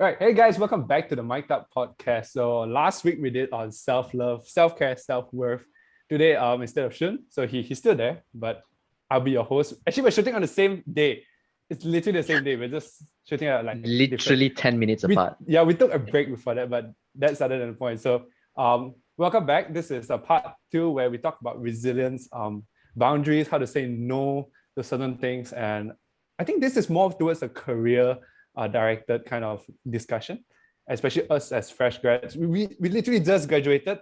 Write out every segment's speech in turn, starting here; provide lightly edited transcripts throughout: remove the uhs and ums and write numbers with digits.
Right. Hey guys, welcome back to the Mic'd Up podcast. So last week we did on self-love, self-care, self-worth. Today, instead of Shun, so he's still there, but I'll be your host. Actually, we're shooting on the same day. It's literally the same day. We're just shooting at like literally 10 minutes apart. We took a break before that, but that's other than the point. So welcome back. This is a part 2 where we talk about resilience, boundaries, how to say no to certain things. And I think this is more towards a career directed kind of discussion, especially us as fresh grads. We literally just graduated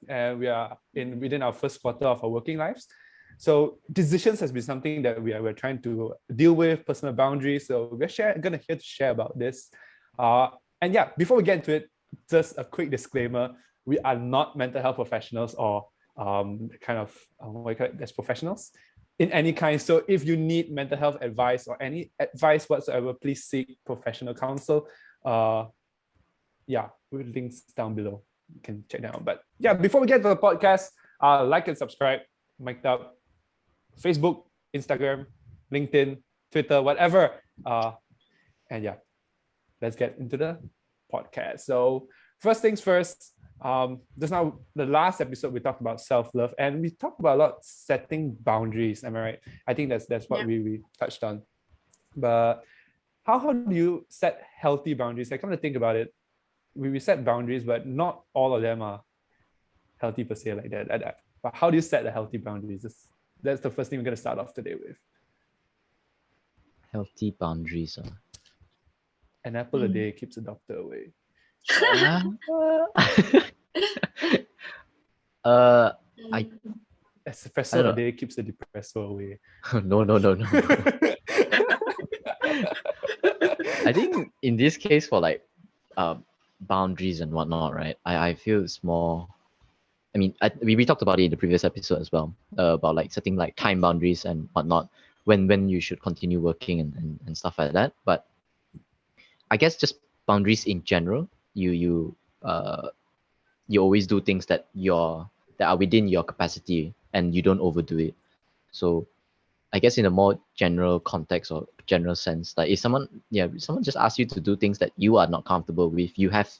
and we are within our first quarter of our working lives. So decisions has been something that we're trying to deal with, personal boundaries. So we're gonna here to share about this. And yeah, before we get into it, just a quick disclaimer: we are not mental health professionals or what you call it, as professionals in any kind. So if you need mental health advice or any advice whatsoever, please seek professional counsel. With links down below. You can check that out. But yeah, before we get to the podcast, like and subscribe, Mic'd Up, Facebook, Instagram, LinkedIn, Twitter, whatever. And yeah, let's get into the podcast. So first things first, just now, the last episode, we talked about self-love and we talked about a lot setting boundaries. Am I right? I think that's what we touched on. But how do you set healthy boundaries? I come to think about it, we set boundaries, but not all of them are healthy per se like that. But how do you set the healthy boundaries? That's the first thing we're going to start off today with. Healthy boundaries. An apple a day keeps the doctor away. Espresso a day keeps the depresso away. No. I think in this case for like boundaries and whatnot, right? I feel it's more. I mean, we talked about it in the previous episode as well, about like setting like time boundaries and whatnot, when you should continue working and stuff like that. But I guess just boundaries in general, you always do things that are within your capacity and you don't overdo it. So I guess in a more general context or general sense, like if someone just asks you to do things that you are not comfortable with, you have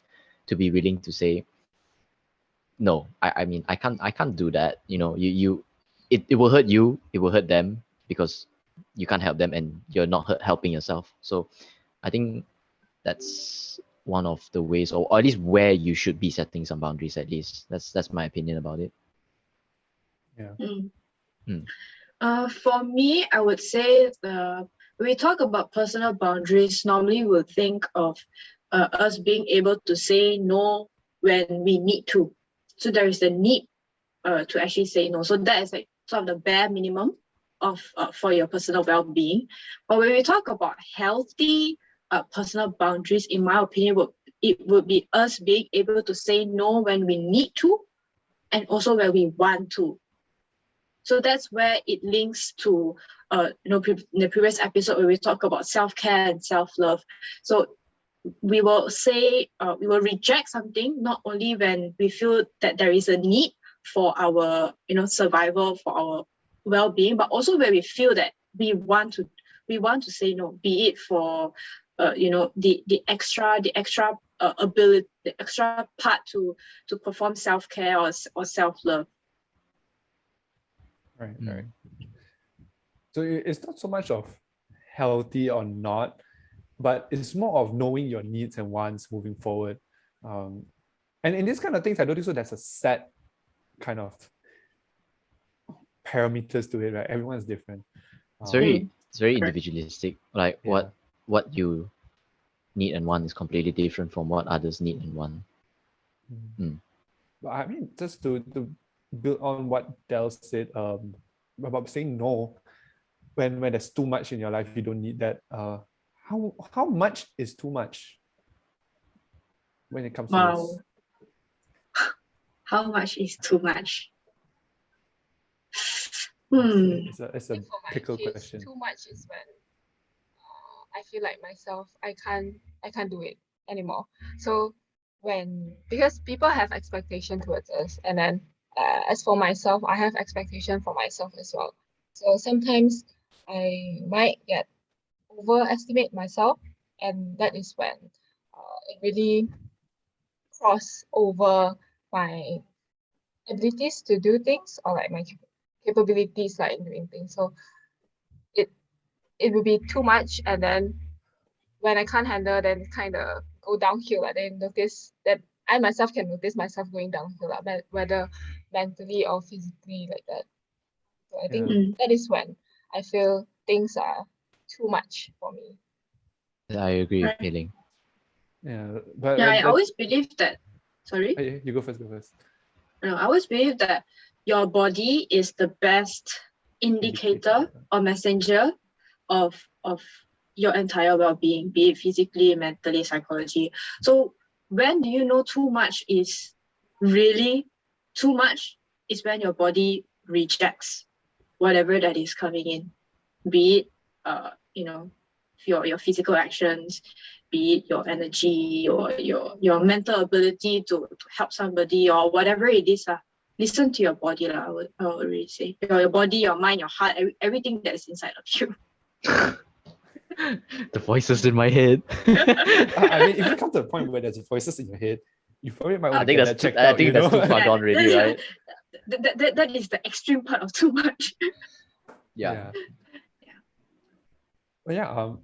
to be willing to say, no, I mean, I can't do that. You know, it will hurt you, it will hurt them because you can't help them and you're not helping yourself. So I think that's one of the ways, or at least where you should be setting some boundaries. At least that's my opinion about it. For me, I would say when we talk about personal boundaries, normally we'll think of us being able to say no when we need to. So there is a need to actually say no. So that is like sort of the bare minimum of for your personal well-being. But when we talk about healthy personal boundaries, in my opinion, it would be us being able to say no when we need to, and also when we want to. So that's where it links to in the previous episode where we talk about self-care and self-love. So we will say we will reject something not only when we feel that there is a need for our survival, for our well-being, but also when we feel that we want to say no, be it for the extra ability, the extra part to perform self-care or self-love. Right. So it's not so much of healthy or not, but it's more of knowing your needs and wants moving forward. And in these kind of things, I don't think so there's a set kind of parameters to it, right? Everyone's different. It's very individualistic. Like what you need and want is completely different from what others need and want. But I mean, just to build on what Del said about saying no when there's too much in your life, you don't need that. How much is too much when it comes to this? How much is too much? It's a pickle question. Too much is when I feel like myself, I can't do it anymore. So because people have expectation towards us, and then as for myself, I have expectation for myself as well. So sometimes I might overestimate myself, and that is when it really cross over my abilities to do things, or like my capabilities like in doing things. So it will be too much, and then when I can't handle, then kind of go downhill. And then notice that I myself can notice myself going downhill, whether mentally or physically like that. So I think Yeah. that is when I feel things are too much for me. I agree with Right. Pei Ling. Yeah, but Yeah, I that- always believe that. Sorry? you go first. Go first. No, I always believe that your body is the best indicator or messenger of your entire well-being, be it physically, mentally, psychology. So when do you know too much is really too much is when your body rejects whatever that is coming in, be it your physical actions, be it your energy or your mental ability to help somebody or whatever it is. Listen to your body, I would really say. Your body, your mind, your heart, everything that is inside of you. The voices in my head. I mean, if you come to the point where there's voices in your head, you probably might I want to think get that's that checked I out. think You that's know? too far gone already, right? That is the extreme part of too much. Yeah. But yeah,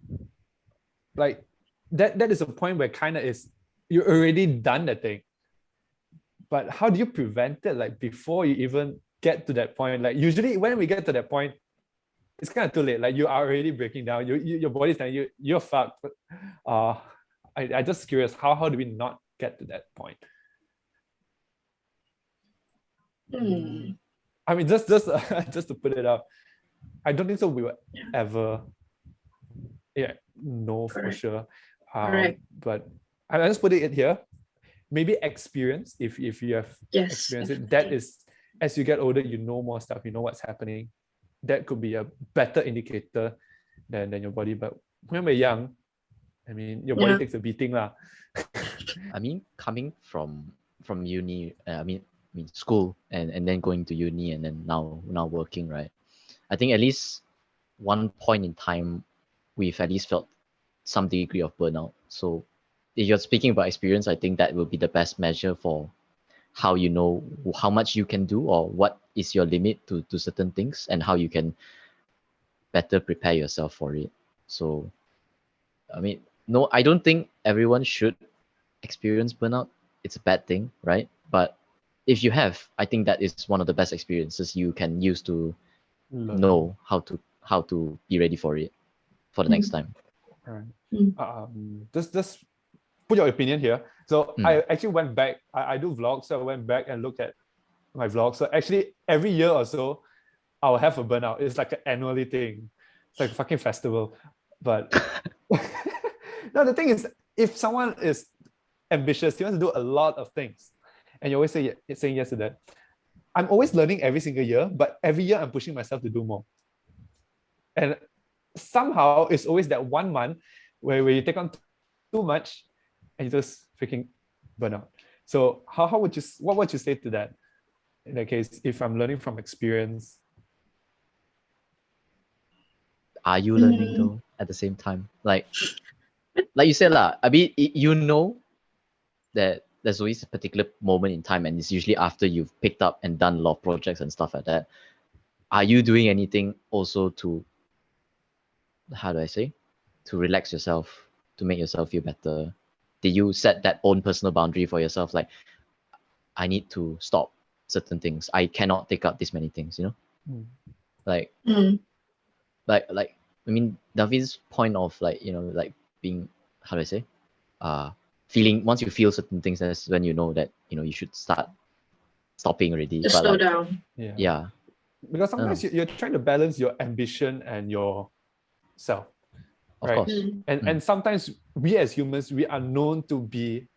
like that is a point where kind of is you already done the thing. But how do you prevent it? Like before you even get to that point? Like usually when we get to that point, it's kind of too late. Like you are already breaking down. Your body's telling you you're fucked. But I just curious, how do we not get to that point? I mean, just just to put it up, I don't think so. We will ever, know for Correct. sure. Correct. But I just put it in here. Maybe experience, if you have Yes, experienced it, definitely. that is, as you get older, you know more stuff. You know what's happening. That could be a better indicator than your body. But when we're young, I mean, your body takes a beating lah. I mean, coming from uni, I mean school, and then going to uni, and then now working, right? I think at least one point in time, we've at least felt some degree of burnout. So if you're speaking about experience, I think that will be the best measure for how you know how much you can do or what is your limit to certain things and how you can better prepare yourself for it. So, I mean, no, I don't think everyone should experience burnout. It's a bad thing, right? But if you have, I think that is one of the best experiences you can use to know how to be ready for it for the next time. Just put your opinion here. So I actually went back. I do vlogs, so I went back and looked at my vlogs. So actually, every year or so, I'll have a burnout. It's like an annually thing. It's like a fucking festival. But no, the thing is, if someone is ambitious, he wants to do a lot of things, and you always saying yes to that. I'm always learning every single year, but every year I'm pushing myself to do more. And somehow it's always that 1 month where you take on too much and you just freaking burn out. So what would you say to that in that case, if I'm learning from experience? Are you learning though at the same time? Like you said lah, I mean, you know that there's always a particular moment in time, and it's usually after you've picked up and done a lot of projects and stuff like that. Are you doing anything also to, how do I say, to relax yourself, to make yourself feel better? Did you set that own personal boundary for yourself? Like, I need to stop certain things. I cannot take up this many things, you know? Like, I mean, David's point of like, you know, like being, how do I say, feeling, once you feel certain things, that's when you know that, you know, you should start stopping already. Just slow down. Yeah. Because sometimes you're trying to balance your ambition and your self. Of right? course. And sometimes we as humans, we are known to be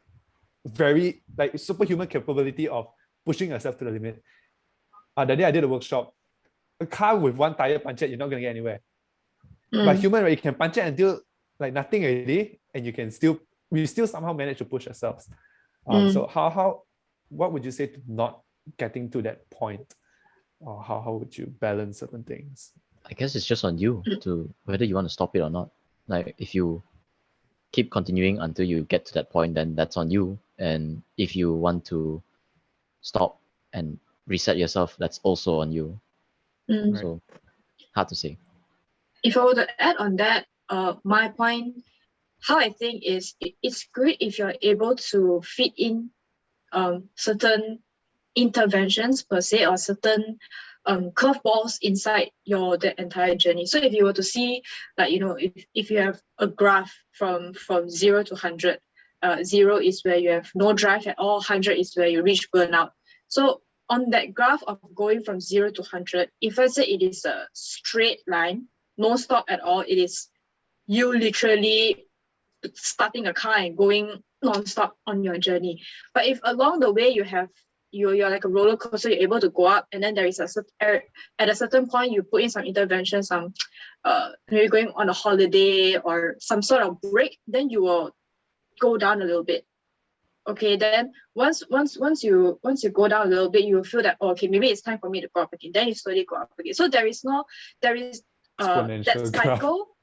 very like superhuman capability of pushing yourself to the limit. The day I did a workshop, a car with one tire punctured, you're not gonna get anywhere. But human, right, you can punch it until like nothing already, and we still somehow manage to push ourselves. So what would you say to not getting to that point? Or how would you balance certain things? I guess it's just on you to whether you want to stop it or not. Like if you keep continuing until you get to that point, then that's on you. And if you want to stop and reset yourself, that's also on you. Mm. So hard to say. If I were to add on that, my point, how I think is it's great if you're able to fit in certain interventions per se, or certain curveballs inside the entire journey. So if you were to see, like, if you have a graph from 0 to 100, 0 is where you have no drive at all, 100 is where you reach burnout. So on that graph of going from 0 to 100, if let's say it is a straight line, no stop at all, it is you literally starting a car and going non-stop on your journey. But if along the way you're like a roller coaster, you're able to go up, and then there is at a certain point you put in some intervention, some maybe going on a holiday or some sort of break, then you will go down a little bit. Okay, then once you go down a little bit, you will feel that, okay, maybe it's time for me to go up again. Then you slowly go up again. So there is that cycle.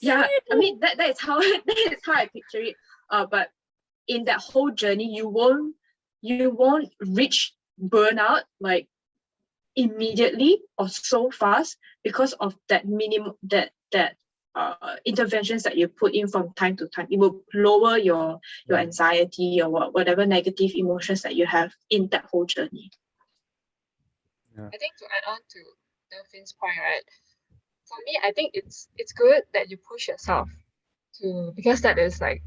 Yeah, I mean that is how I picture it. But in that whole journey, you won't reach burnout like immediately or so fast because of that minimum interventions that you put in from time to time. It will lower your anxiety or whatever negative emotions that you have in that whole journey. I think to add on to Delphine's point, right? For me, I think it's good that you push yourself because that is like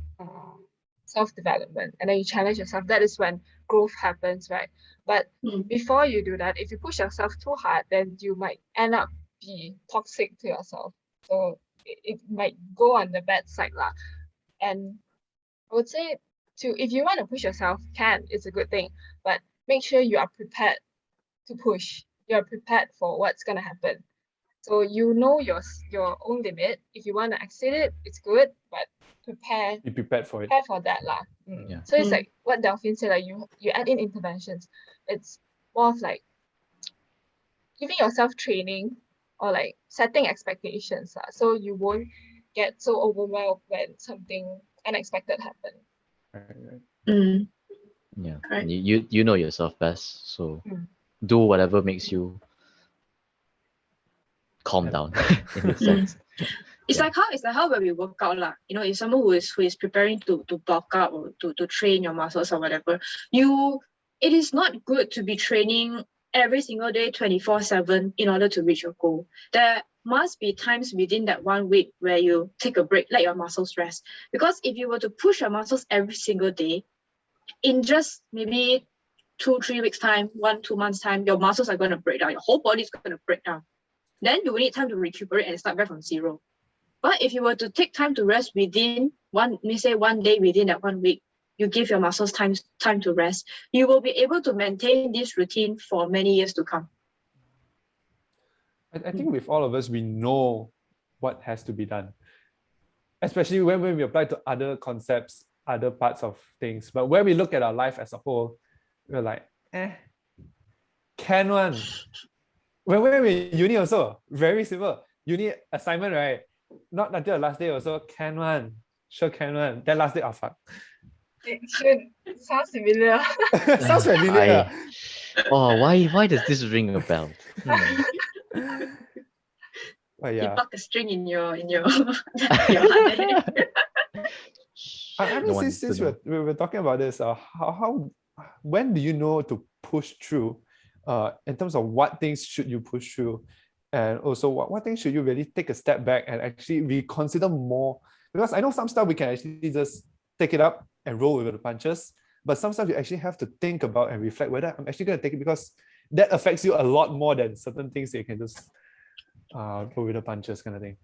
self-development, and then you challenge yourself. That is when growth happens, right? But before you do that, if you push yourself too hard, then you might end up be toxic to yourself. So it might go on the bad side lah. And I would say if you want to push yourself, it's a good thing, but make sure you are prepared to push. You're prepared for what's gonna happen. So you know your own limit. If you want to exceed it, it's good, but be prepared for it. Prepare for that lah. Yeah. So it's like what Delphine said, like you add in interventions. It's more of like giving yourself training or like setting expectations lah, so you won't get so overwhelmed when something unexpected happens. Mm. Yeah. Right. You know yourself best, so do whatever makes you calm down in a sense. It's like how when we work out lah. If someone who is preparing to bulk up or to train your muscles or whatever, it is not good to be training every single day 24/7 in order to reach your goal. There must be times within that 1 week where you take a break, let your muscles rest. Because if you were to push your muscles every single day, in just maybe 2-3 weeks time, 1-2 months time, your muscles are going to break down. Your whole body is going to break down. Then you will need time to recuperate and start back from zero. But if you were to take time to rest within one day within that 1 week, you give your muscles time to rest, you will be able to maintain this routine for many years to come. I think with all of us, we know what has to be done, especially when we apply to other concepts, other parts of things. But when we look at our life as a whole, we're like, can one. When we're in uni also, very simple. Uni assignment, right? Not until the last day also, can one. Sure can one. Then last day, fuck. It sounds familiar. Sounds familiar. Why does this ring a bell? But You yeah. pluck a string in your your heart. I mean, since we're talking about this, when do you know to push through? In terms of what things should you push through, and also what things should you really take a step back and actually reconsider more? Because I know some stuff we can actually just take it up and roll with the punches, but some stuff you actually have to think about and reflect whether I'm actually going to take it, because that affects you a lot more than certain things that you can just go with the punches kind of thing.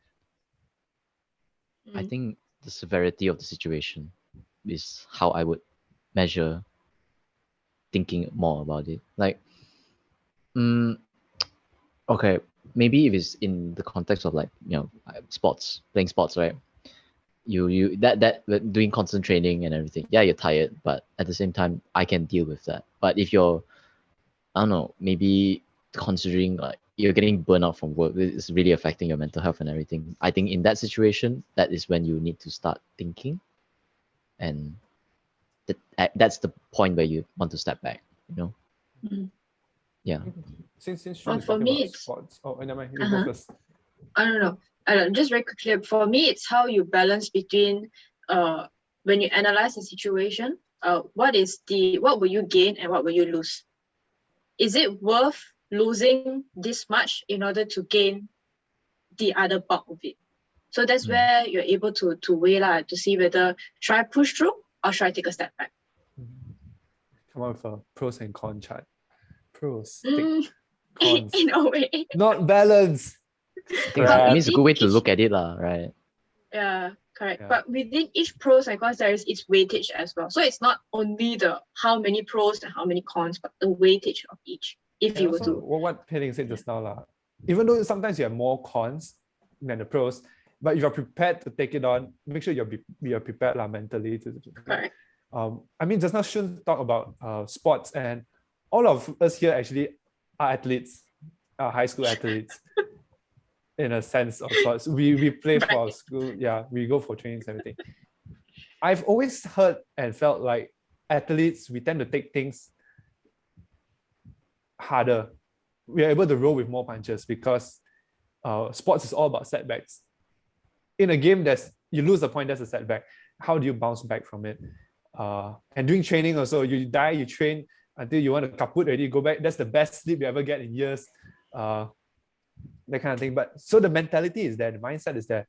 I think the severity of the situation is how I would measure thinking more about it. Like, okay, maybe if it's in the context of like, playing sports, right? You that doing constant training and everything, yeah, you're tired, but at the same time I can deal with that. But if you're, I don't know, maybe considering like you're getting burnt out from work. It's really affecting your mental health and everything. I think in that situation, that is when you need to start thinking, and that's the point where you want to step back. You know. Mhm. Yeah. Since Shun Well, is for talking me, about it's- sports. Oh, never mind. You Uh-huh. go first. I don't know. Just very quickly, for me, it's how you balance between when you analyze the situation, what will you gain and what will you lose? Is it worth losing this much in order to gain the other bulk of it? So that's where you're able to weigh to see whether should I push through or should I take a step back? Come on with a pros and cons chart. Pros, Mm, cons. in a way. Not balance. I think I mean, it's a good way to Each- look at it, lah, right? Yeah, correct. Yeah. But within each pros and cons, there is its weightage as well. So it's not only the how many pros and how many cons, but the weightage of each. If And you were also, to, what Pei said just now, even though sometimes you have more cons than the pros, but if you're prepared to take it on, make sure you're prepared mentally to. correct. I mean, just now Shun talk about sports, and all of us here actually are athletes, are high school athletes. In a sense of sorts, we play for our school. Yeah, we go for trainings and everything. I've always heard and felt like athletes, we tend to take things harder. We are able to roll with more punches because sports is all about setbacks. In a game, you lose a point, that's a setback. How do you bounce back from it? And doing training also, you train until you want to kaput already, go back. That's the best sleep you ever get in years. That kind of thing. But so the mentality is there, the mindset is there.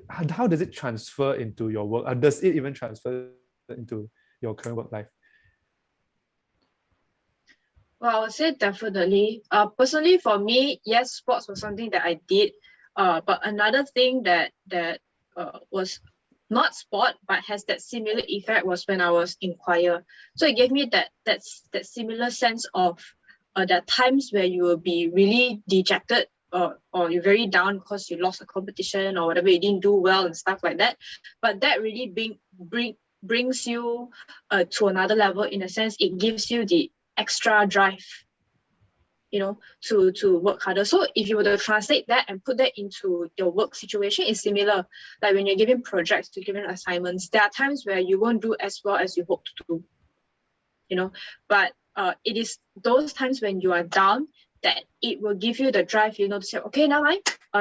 How does it transfer into your work? Or does it even transfer into your current work life? Well, I would say definitely. Personally, for me, yes, sports was something that I did. But another thing that was not sport but has that similar effect was when I was in choir. So it gave me that similar sense of there are times where you will be really dejected or you're very down because you lost a competition or whatever, you didn't do well and stuff like that. But that really brings you to another level. In a sense, it gives you the extra drive, to work harder. So if you were to translate that and put that into your work situation, it's similar. Like when you're given projects, you're given assignments, there are times where you won't do as well as you hope to do, but it is those times when you are down that it will give you the drive, to say, okay, now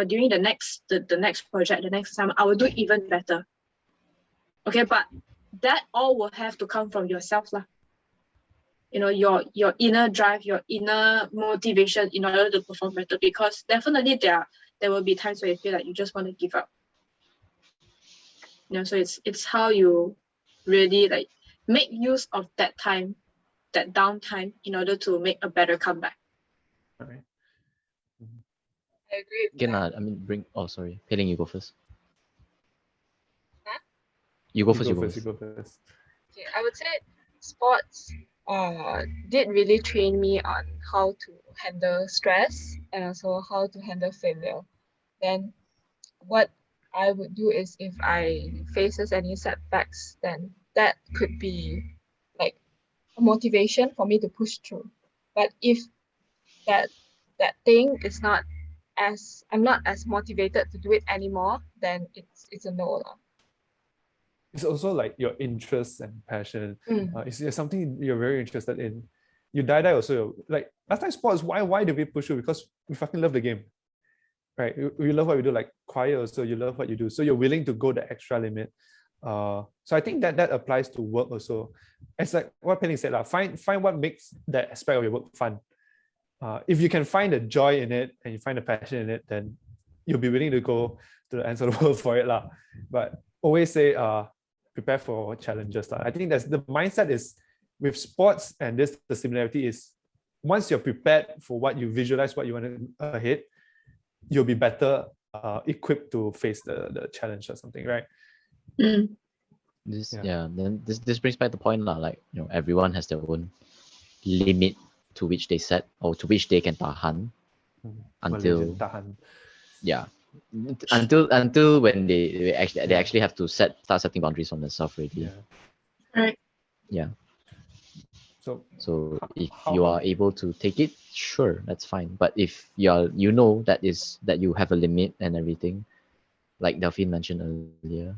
during the next project, the next assignment, I will do even better. Okay, but that all will have to come from yourself, your inner drive, your inner motivation in order to perform better, because definitely there will be times where you feel like you just want to give up. So it's how you really make use of that time, that downtime, in order to make a better comeback. Okay. I agree with Again, that. I mean, sorry. Pei Ling, you go first. Huh? You go You first. go first. Okay, I would say sports did really train me on how to handle stress and also how to handle failure. Then what I would do is, if I faces any setbacks, then that could be like a motivation for me to push through. But if that thing is not I'm not as motivated to do it anymore, then it's a no. It's also like your interests and passion. It's something you're very interested in. You die also, like last time sports, why do we push you? Because we fucking love the game, right? We love what we do. Like choir also, you love what you do, so you're willing to go the extra limit. So I think that applies to work also. It's like what Penny said, find what makes that aspect of your work fun. If you can find the joy in it and you find the passion in it, then you'll be willing to go to the ends of the world for it. But always say, prepare for challenges. I think that's the mindset is with sports, and the similarity is once you're prepared for what you visualize, what you want to hit, you'll be better equipped to face the challenge or something, right? Mm. Then this brings back the point, everyone has their own limit to which they set or to which they can tahan until tahan. Yeah, until when they actually have to start setting boundaries on themselves already. Right. Yeah. So if how- you are able to take it, sure, that's fine. But if you know that you have a limit and everything, like Delphine mentioned earlier,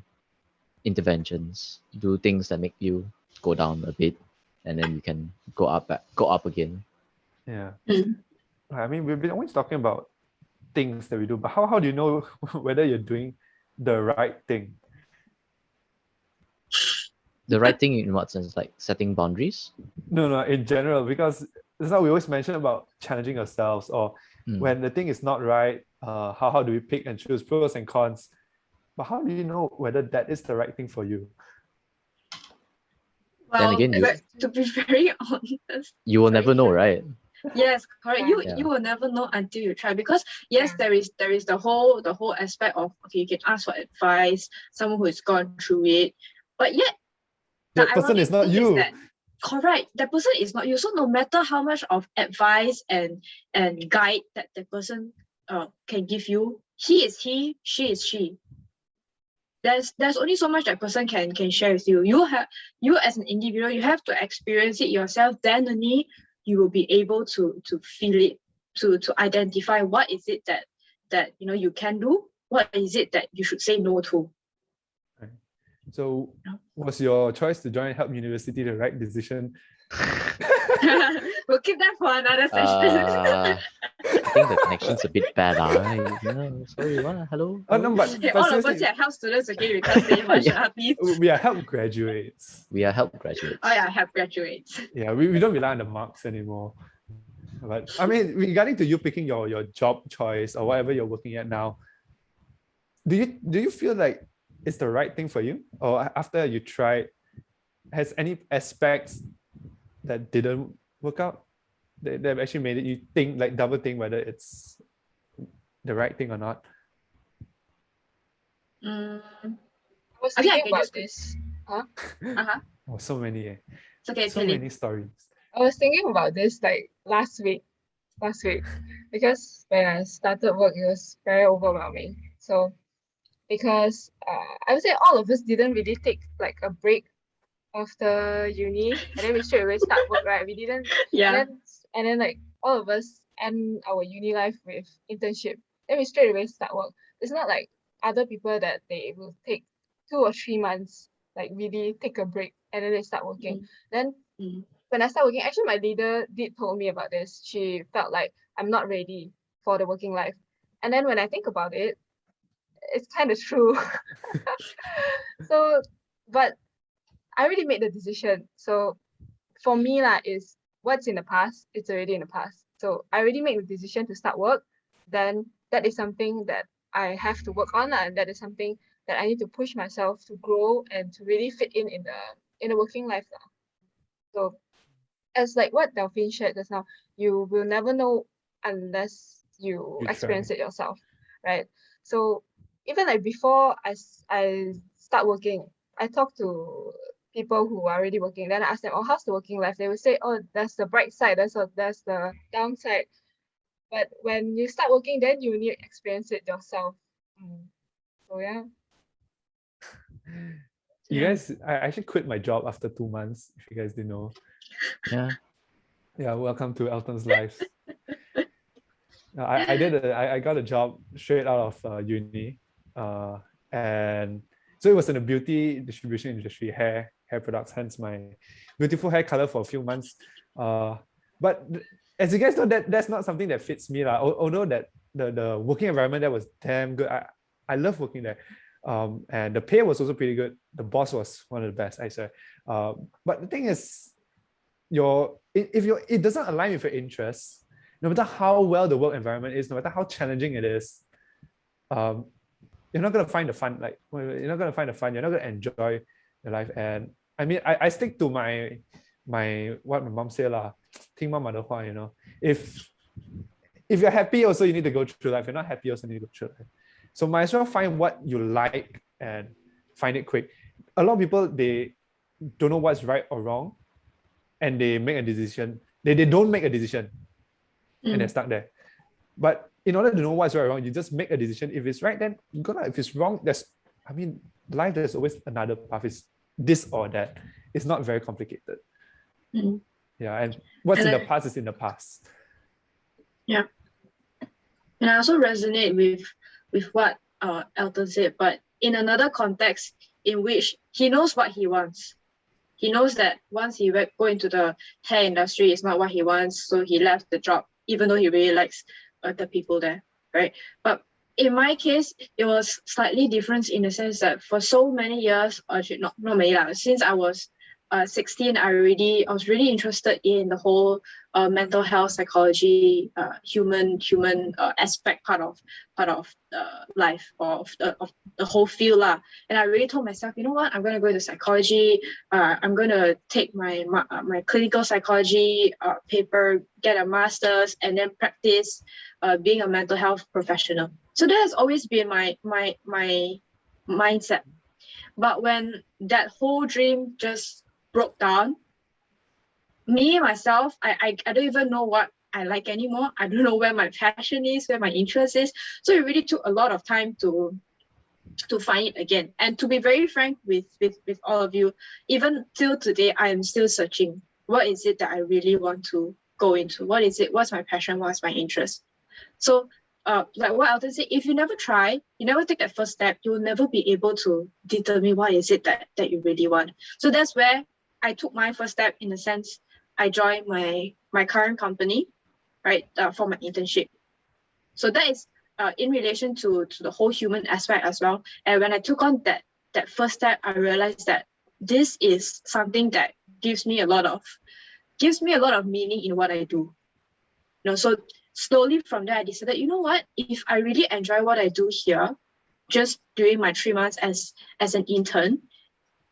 interventions, do things that make you go down a bit, and then you can go up again. yeah. Mm. I mean, we've been always talking about things that we do, but how do you know whether you're doing the right thing? The right thing in what sense? Like setting boundaries? No, in general, because that's how we always mention about challenging ourselves, or when the thing is not right, how do we pick and choose pros and cons? But how do you know whether that is the right thing for you? Then Well, again, but to be very honest, you will never know, sorry. right? Yes, correct. Yeah. You Yeah. you will never know until you try, because yes, Yeah. there is the whole aspect of, okay, you can ask for advice, someone who has gone through it, but yet the That person is ironic not thing you. that, correct, that person is not you. So no matter how much of advice and guide that the person can give you, he is he, she is she. There's only so much that person can share with you. You as an individual, you have to experience it yourself. Then only you will be able to feel it, to identify what is it that you can do, what is it that you should say no to. So was your choice to join Help University the right decision? We'll keep that for another session. I think the connection's a bit bad. Sorry, what? Hello? Oh, no, but Hey, all of us seriously, here help students, okay? We can't say much, Yeah. please. we are help graduates. We are help graduates. Oh yeah, help graduates. Yeah, we don't rely on the marks anymore. But I mean, regarding to you picking your job choice or whatever you're working at now, do you feel like it's the right thing for you? Or after you tried, has any aspects that didn't work out that actually made it you think, like double think whether it's the right thing or not? Mm, I was I think I thinking can about just this. uh-huh. Oh, so many. It's okay, So Tilly. many stories. I was thinking about this like last week, because when I started work, it was very overwhelming. So because I would say all of us didn't really take like a break after uni, and then we straight away start work, right? We didn't, Yeah. and then like all of us end our uni life with internship. Then we straight away start work. It's not like other people that they will take 2 or 3 months, like really take a break and then they start working. Then when I start working, actually my leader did told me about this. She felt like I'm not ready for the working life. And then when I think about it, it's kind of true. So, but I already made the decision. So for me, is what's in the past, it's already in the past. So I already made the decision to start work. Then that is something that I have to work on, and that is something that I need to push myself to grow and to really fit in the working life. So as like what Delphine shared just now, you will never know unless you You experience try. it yourself, right? So even like before I start working, I talk to people who are already working. Then I ask them, "Oh, how's the working life?" They will say, "Oh, that's the bright side. That's the downside." But when you start working, then you need to experience it yourself. So yeah. You guys, I actually quit my job after 2 months, if you guys didn't know. Yeah. Yeah, welcome to Elton's life. I got a job straight out of uni, and so it was in the beauty distribution industry, hair products, hence my beautiful hair color for a few months. But as you guys know, that's not something that fits me. Although that the working environment there was damn good. I love working there. And the pay was also pretty good. The boss was one of the best, I say. But the thing is, it doesn't align with your interests, no matter how well the work environment is, no matter how challenging it is, you're not gonna find the fun. You're not gonna enjoy your life. And I mean, I stick to my what my mom said lah, 听妈妈的话, if you're happy, also you need to go through life. If you're not happy, also need to go through life. So might as well find what you like and find it quick. A lot of people, they don't know what's right or wrong, and they make a decision. They don't make a decision, and they're stuck there. But in order to know what's right or wrong, you just make a decision. If it's right, then you go. If it's wrong, life, there's always another path. It's this or that. It's not very complicated. Yeah, and what's And in the I- past is in the past. And I also resonate with what Elton said, but in another context in which he knows what he wants. He knows that once he go into the hair industry, it's not what he wants, so he left the job, even though he really likes the people there, right? But in my case, it was slightly different in the sense that for so many years, or actually not many lah, since I was 16, I was really interested in the whole mental health, psychology, human aspect part of life of the whole field lah. And I really told myself, you know what, I'm going to go into psychology. I'm going to take my clinical psychology paper, get a master's, and then practice being a mental health professional. So that has always been my mindset. But when that whole dream just broke down, myself, I don't even know what I like anymore. I don't know where my passion is, where my interest is. So it really took a lot of time to find it again. And to be very frank with all of you, even till today, I am still searching. What is it that I really want to go into? What is it? What's my passion? What's my interest? So like what Elton said, if you never try, you never take that first step, you'll never be able to determine what is it that you really want. So that's where I took my first step. In a sense, I joined my current company, right, for my internship. So that is in relation to the whole human aspect as well. And when I took on that first step, I realized that this is something that gives me a lot of meaning in what I do. So slowly from there, I decided, you know what, if I really enjoy what I do here, just during my 3 months as an intern,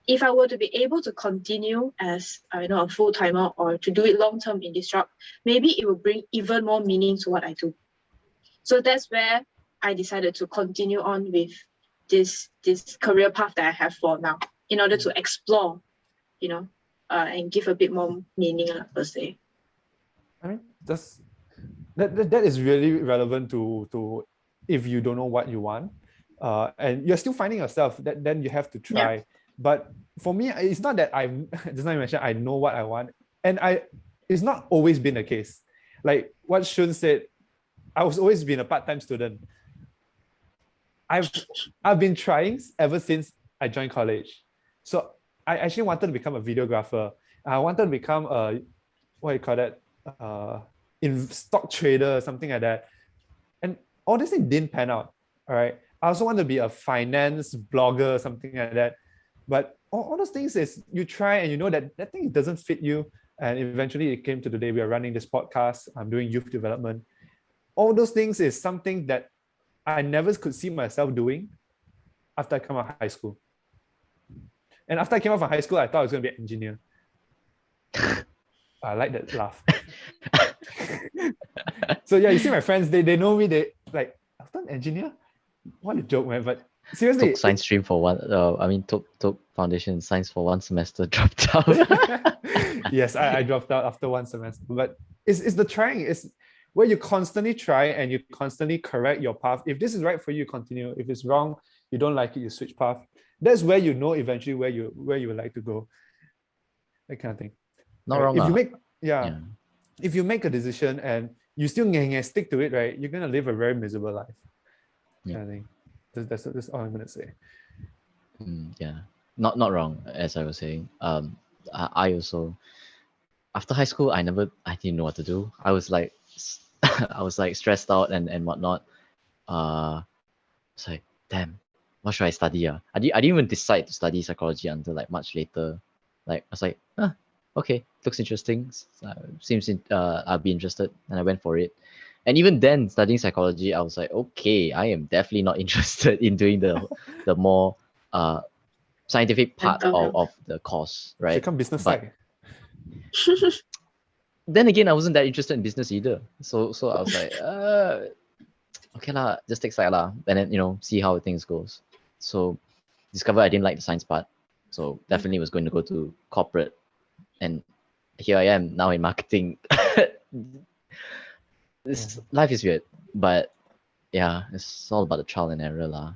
if I were to be able to continue as a full-timer or to do it long-term in this job, maybe it will bring even more meaning to what I do. So that's where I decided to continue on with this career path that I have for now, in order to explore, and give a bit more meaning per se. I mean, that is really relevant to if you don't know what you want, and you're still finding yourself. Then you have to try. Yeah. But for me, it's not that just like I mentioned, I know what I want, and it's not always been the case. Like what Shun said, I was always been a part-time student. I've been trying ever since I joined college. So I actually wanted to become a videographer. I wanted to become a in stock trader or something like that. And all this thing didn't pan out. All right. I also want to be a finance blogger or something like that. But all those things is you try and you know that thing doesn't fit you. And eventually it came to the day we are running this podcast. I'm doing youth development. All those things is something that I never could see myself doing after I come out of high school. And after I came out from high school, I thought I was going to be an engineer. I like that laugh. So yeah, you see my friends, they know me, they like, after an engineer? What a joke, man. But seriously. Took science stream for one, took foundation in science for one semester, dropped out. Yes, I dropped out after one semester. But it's the trying. It's where you constantly try and you constantly correct your path. If this is right for you, continue. If it's wrong, you don't like it, you switch path. That's where you know eventually where you would like to go. That kind of thing. Not wrong. If you make a decision and you still stick to it, right, you're gonna live a very miserable life. Yeah. I think that's all I'm gonna say. Yeah, not wrong. As I was saying, I also, after high school, I didn't know what to do. I was like stressed out and whatnot. It's like, damn, what should I study? I didn't even decide to study psychology until like much later. Like I was like, okay, looks interesting. Seems I'll be interested, and I went for it. And even then, studying psychology, I was like, okay, I am definitely not interested in doing the more scientific part of the course, right? Become business side. Then again, I wasn't that interested in business either. So I was like, okay lah, just take side lah, and then see how things goes. So discovered I didn't like the science part, so definitely was going to go to corporate, and here I am now in marketing. Life is weird, but yeah, it's all about the trial and error lah.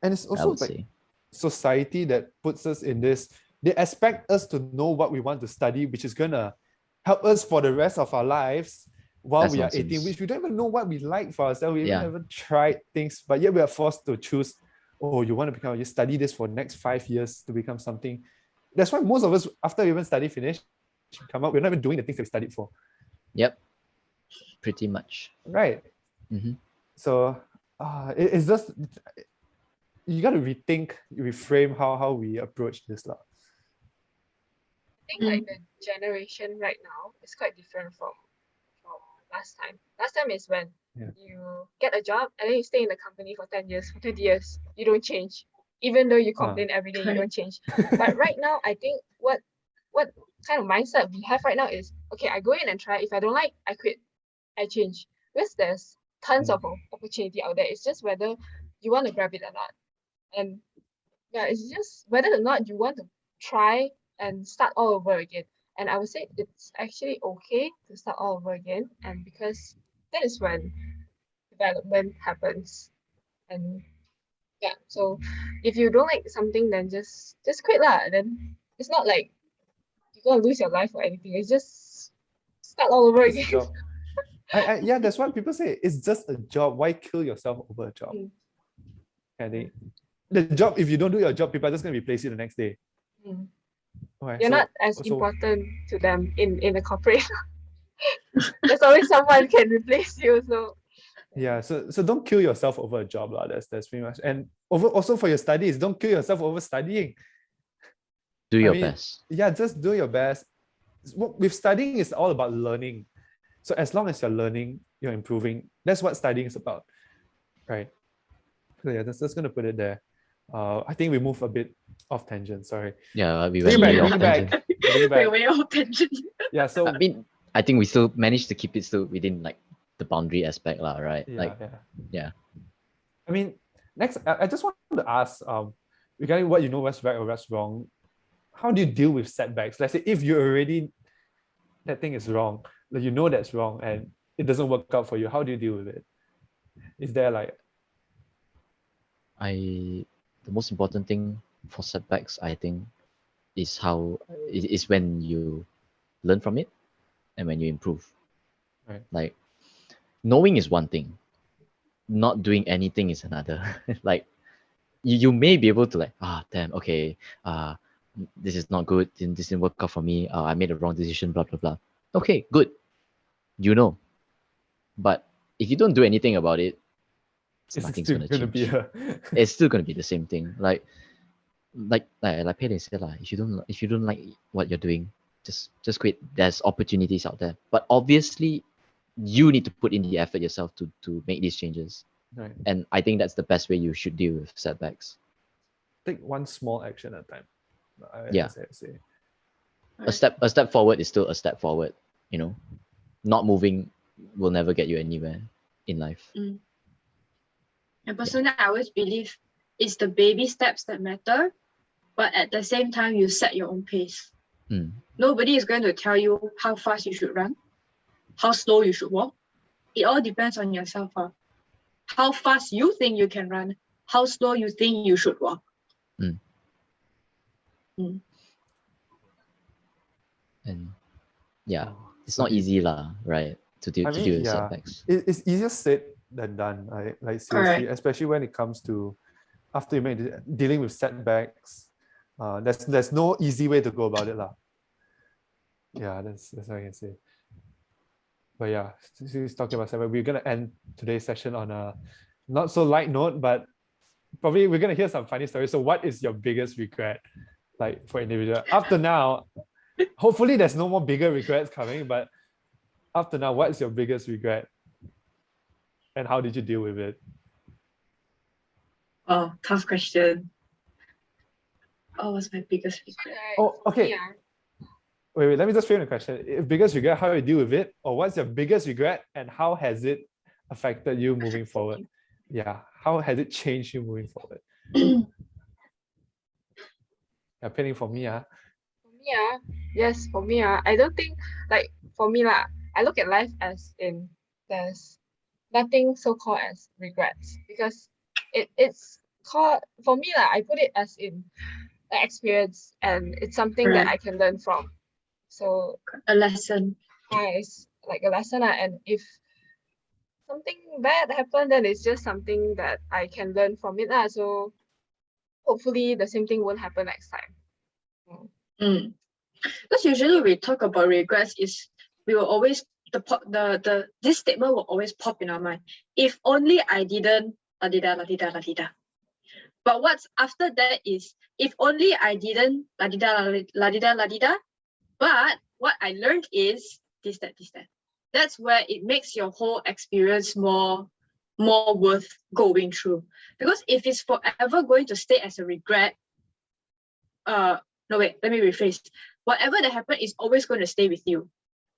And it's also like society that puts us in this. They expect us to know what we want to study, which is gonna help us for the rest of our lives while That's we are 18, nonsense. which we don't even know what we like for ourselves. We Yeah. even haven't tried things, but yet we are forced to choose, oh, you want to become, you study this for next 5 years to become something. That's why most of us, after we even study finish, come out, we're not even doing the things that we studied for. Yep. Pretty much. Right. Mm-hmm. So it's just, you got to rethink, reframe how we approach this. I think like the generation right now is quite different from last time. Last time is when you get a job and then you stay in the company for 10 years, for 20 years, you don't change. Even though you complain every day, you don't change. But right now, I think what kind of mindset we have right now is, okay, I go in and try. If I don't like, I quit, I change. Because there's tons of opportunity out there. It's just whether you want to grab it or not. And yeah, it's just whether or not you want to try and start all over again. And I would say it's actually okay to start all over again. And because that is when development happens. And yeah, so if you don't like something, then just quit lah. Then it's not like you're gonna lose your life or anything. It's just start all over again. Yeah, that's what people say. It's just a job. Why kill yourself over a job? I think the job, if you don't do your job, people are just gonna replace you the next day. Okay, You're not as important to them in the corporate. There's always someone can replace you. So yeah, so don't kill yourself over a job, lah. That's pretty much. And also for your studies, don't kill yourself over studying. Do your best. Yeah, just do your best. With studying, it's all about learning. So as long as you're learning, you're improving. That's what studying is about, right? So yeah, that's gonna put it there. I think we move a bit off tangent. Sorry. Yeah, we went way off tangent. Way off tangent. Yeah. So I mean, I think we still managed to keep it still within like the boundary aspect, lah, right? Yeah. I mean, next, I just want to ask, regarding what you know what's right or what's wrong, how do you deal with setbacks? Let's say if you already, that thing is wrong, like you know that's wrong and it doesn't work out for you, how do you deal with it? Is there like... The most important thing for setbacks, I think, is when you learn from it and when you improve. Right. Like, knowing is one thing, not doing anything is another. Like, you may be able to like, damn, okay, this is not good, this didn't work out for me, I made a wrong decision, blah, blah, blah. Okay, good. You know. But if you don't do anything about it, nothing's gonna change. It's still gonna be the same thing. Like Pei said, if you don't like what you're doing, just quit. There's opportunities out there. But obviously you need to put in the effort yourself to make these changes. Right. And I think that's the best way you should deal with setbacks. Take one small action at a time. I say. A step forward is still a step forward, you know. Not moving will never get you anywhere in life. And personally, I always believe it's the baby steps that matter, but at the same time, you set your own pace. Nobody is going to tell you how fast you should run, how slow you should walk. It all depends on yourself. How fast you think you can run, how slow you think you should walk. And yeah, it's not easy lah, right? To deal with setbacks. It's easier said than done, right? Like seriously, especially when it comes to after you make dealing with setbacks. There's no easy way to go about it lah. Yeah, that's what I can say. But yeah, since talking about setbacks, we're gonna end today's session on a not so light note, but probably we're gonna hear some funny stories. So what is your biggest regret, like for individual? After now, hopefully there's no more bigger regrets coming, but after now, what's your biggest regret? And how did you deal with it? Oh, tough question. Oh, what's my biggest regret? Oh, okay. Wait, let me just frame the question. If biggest regret, how do you deal with it? Or what's your biggest regret and how has it affected you moving forward? Yeah, how has it changed you moving forward? Yeah, pinning for me, yes, for me, I don't think, like, for me, I look at life as in there's nothing so-called as regrets, because it's called, for me, I put it as in the experience, and it's something that I can learn from. So A lesson. it's like a lesson, and if something bad happened, then it's just something that I can learn from it. So hopefully the same thing won't happen next time. Because usually we talk about regrets is we will always this statement will always pop in our mind. If only I didn't la di da la di da la di da. But what's after that is if only I didn't la di da la di da la di da. But what I learned is this, that, this, that. That's where it makes your whole experience more worth going through. Because if it's forever going to stay as a regret, no wait, let me rephrase. Whatever that happened is always going to stay with you.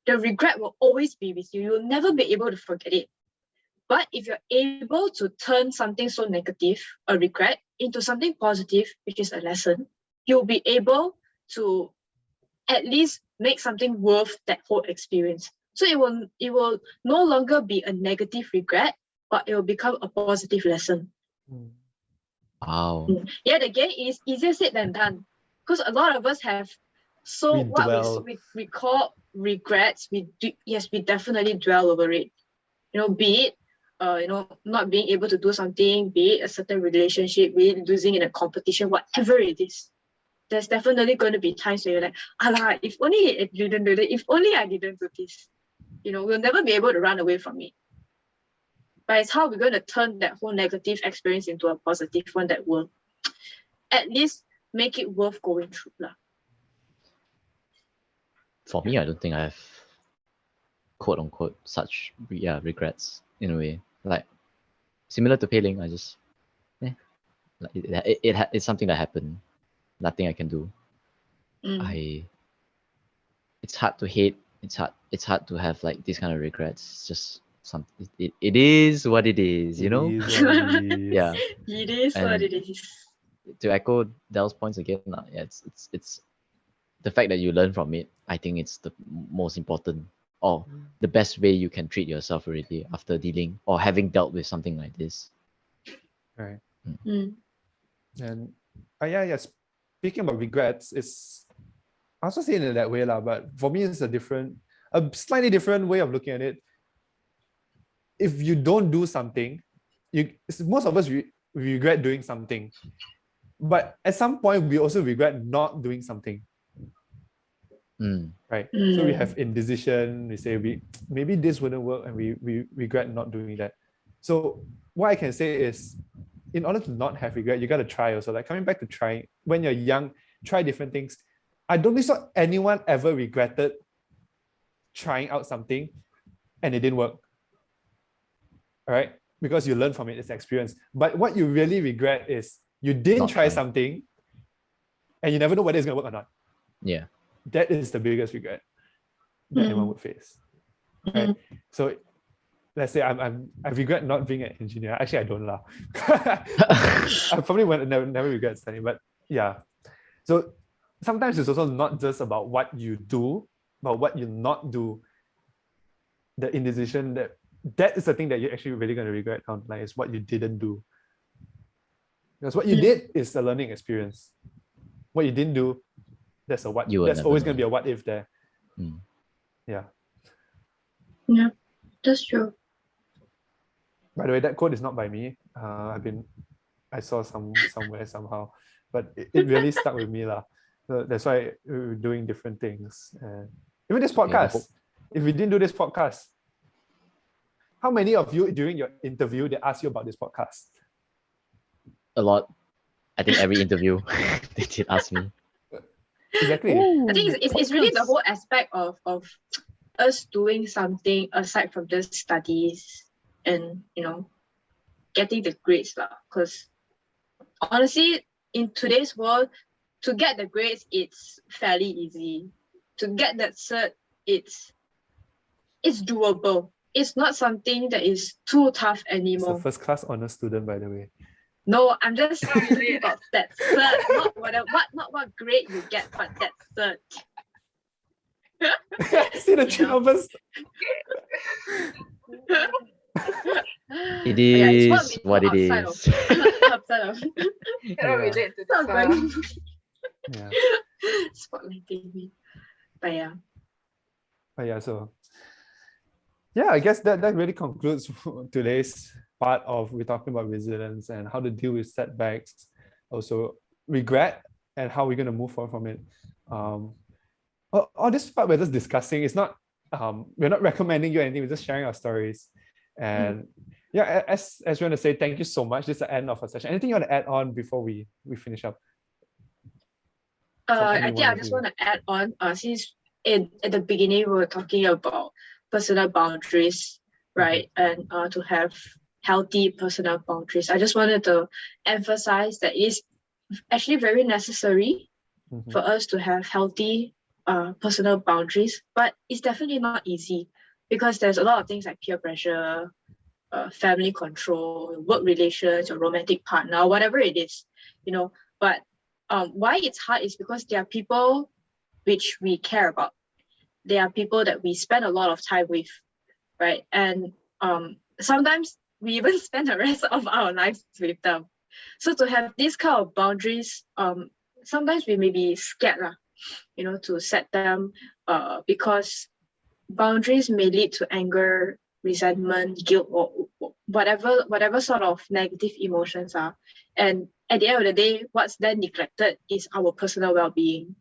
The regret will always be with you. You'll never be able to forget it. But if you're able to turn something so negative, a regret, into something positive, which is a lesson, you'll be able to at least make something worth that whole experience. So it will no longer be a negative regret, but it will become a positive lesson. Wow. Yet again, it is easier said than done. Because a lot of us have we call regrets. We definitely dwell over it. Be it not being able to do something, be it a certain relationship, be it losing in a competition, whatever it is. There's definitely going to be times where you're like, Allah, if only I didn't do that, if only I didn't do this. We'll never be able to run away from it. But it's how we're going to turn that whole negative experience into a positive one that will at least make it worth going through. For me, I don't think I have quote unquote such regrets in a way. Like similar to Pei Ling, I just like it's something that happened. Nothing I can do. It's hard to hate. It's hard to have like these kind of regrets. It's just something. It is what it is, you know. It is what it is. Yeah. It is what it is. To echo Del's points again, it's the fact that you learn from it. I think it's the most important or the best way you can treat yourself already after dealing or having dealt with something like this. Right. And speaking about regrets, I also see it in that way, but for me it's a slightly different way of looking at it. If you don't do something, most of us we regret doing something. But at some point we also regret not doing something. Right. So we have indecision, we say maybe this wouldn't work, and we regret not doing that. So what I can say is, in order to not have regret, you got to try also. Like coming back to trying, when you're young, try different things. I don't think so anyone ever regretted trying out something and it didn't work. All right? Because you learn from it, it's experience. But what you really regret is you didn't try something and you never know whether it's going to work or not. Yeah. That is the biggest regret that anyone would face. Right? So let's say I regret not being an engineer. Actually, I don't laugh. I probably would never regret studying, but yeah. So sometimes it's also not just about what you do, but what you not do. The indecision, that is the thing that you're actually really going to regret down the line, is what you didn't do. Because what you did is a learning experience. What you didn't do, that's always going to be a what if there. Yeah. Yeah, that's true. By the way, that quote is not by me. I saw somewhere somehow, but it really stuck with me lah. So that's why we're doing different things. Even this podcast, if we didn't do this podcast, how many of you during your interview they asked you about this podcast? A lot. I think every interview they did ask me. Exactly. I think it's really the whole aspect of us doing something aside from just studies and getting the grades lah. Because honestly, in today's world, to get the grades, it's fairly easy. To get that cert, it's doable. It's not something that is too tough anymore. It's a first class honor student, by the way. No, I'm just talking about that cert, not what grade you get, but that cert. See the three of us. It is what it is. Outside of Cannot relate to this. Yeah. Spotlighting me. But yeah. yeah, so yeah, I guess that really concludes today's part of we're talking about resilience and how to deal with setbacks, also regret, and how we're going to move forward from it. All this part we're just discussing. It's not we're not recommending you anything. We're just sharing our stories. And yeah, as we want to say, thank you so much. This is the end of our session. Anything you want to add on before we finish up? I think I just want to add on, since at the beginning we were talking about personal boundaries, right? And to have healthy personal boundaries. I just wanted to emphasize that it's actually very necessary for us to have healthy personal boundaries, but it's definitely not easy because there's a lot of things like peer pressure, family control, work relations, or romantic partner, whatever it is, but why it's hard is because there are people which we care about. There are people that we spend a lot of time with, right? And sometimes we even spend the rest of our lives with them. So to have these kind of boundaries, sometimes we may be scared, to set them, because boundaries may lead to anger, resentment, guilt, or whatever sort of negative emotions are. And at the end of the day, what's then neglected is our personal well-being.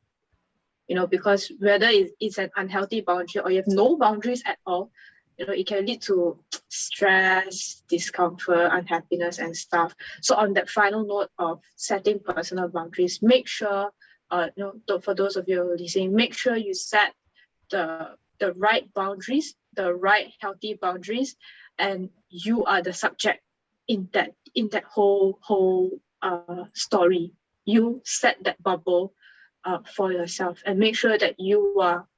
Because whether it's an unhealthy boundary or you have no boundaries at all, it can lead to stress, discomfort, unhappiness, and stuff. So on that final note of setting personal boundaries, make sure, for those of you listening, make sure you set the right boundaries, the right healthy boundaries, and you are the subject in that whole story. You set that bubble for yourself, and make sure that you are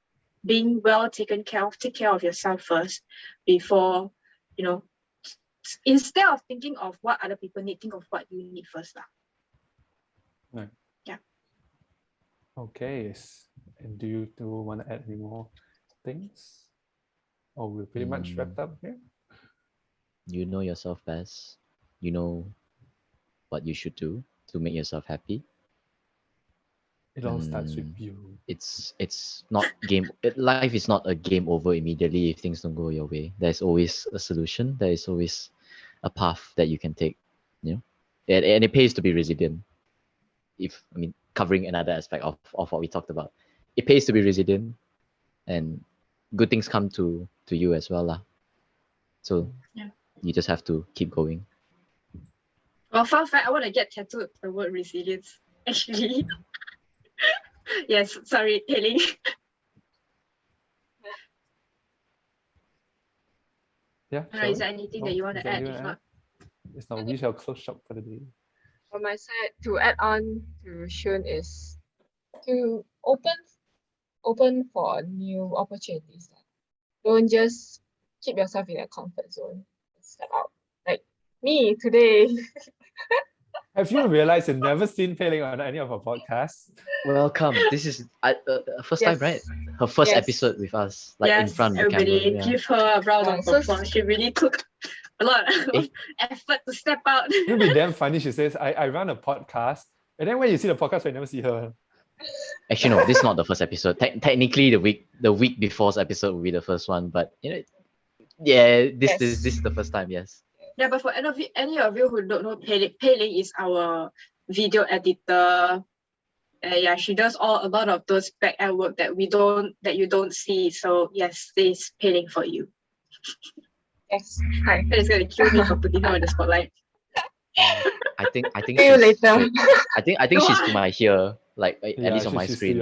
being well taken care of. Take care of yourself first before, instead of thinking of what other people need, think of what you need first. Right. Yeah. Okay. And do you want to add any more things? Oh, we're pretty much wrapped up here. You know yourself best. You know what you should do to make yourself happy. It all starts with you. It's not life is not a game over immediately if things don't go your way. There's always a solution. There is always a path that you can take, and it pays to be resilient. Covering another aspect of what we talked about, it pays to be resilient, and good things come to you as well, lah. So you just have to keep going. Well, fun fact, I want to get tattooed the word resilience, actually. Yes, sorry, Hailing. Yeah. Is there anything that you want to add? If not, it's not. We shall close shop for the day. From my side, to add on to Shun is to open for new opportunities. Don't just keep yourself in a comfort zone. Step out. Like me today. Have you realized you've never seen Pei Ling on any of our podcasts? Welcome. This is first time, right? Her first episode with us, in front of the camera. Everybody give her a round of applause. She really took a lot of effort to step out. It would be damn funny. She says, I run a podcast. And then when you see the podcast, you never see her. Actually, no, this is not the first episode. Technically, the week before's episode will be the first one. But, this is the first time, yes. Yeah, but for any of you who don't know, Pei Ling is our video editor. She does a lot of those back end work that you don't see. So yes, this is Pei Ling for you. Yes. Hi. It's gonna kill me for putting her on the spotlight. I think See you later. I think she's to my here, at least on my she's screen.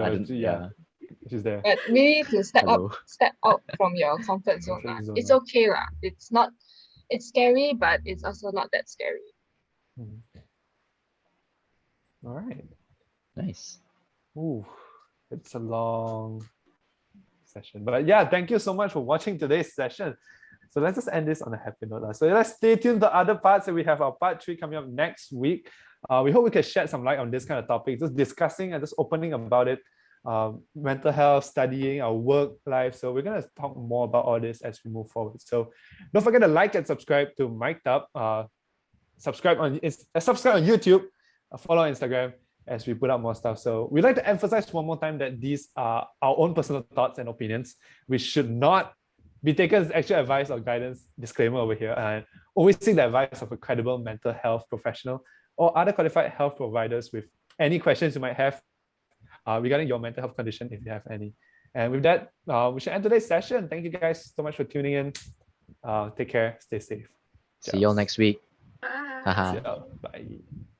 She's there. But we need to step out from your comfort zone. It's okay lah. It's scary, but it's also not that scary. All right. Nice. Ooh, it's a long session. But yeah, thank you so much for watching today's session. So let's just end this on a happy note. So let's stay tuned to other parts. We have our part 3 coming up next week. We hope we can shed some light on this kind of topic, just discussing and just opening about it. Mental health, studying, our work life. So we're going to talk more about all this as we move forward. So don't forget to like and subscribe to Mic'd Up. Subscribe on YouTube, follow on Instagram, as we put out more stuff. So we'd like to emphasize one more time that these are our own personal thoughts and opinions, which should not be taken as actual advice or guidance. Disclaimer over here, and always seek the advice of a credible mental health professional or other qualified health providers with any questions you might have regarding your mental health condition, if you have any. And with that, we should end today's session. Thank you guys so much for tuning in. Take care, stay safe. See you all next week. Bye. Haha. See y'all. Bye.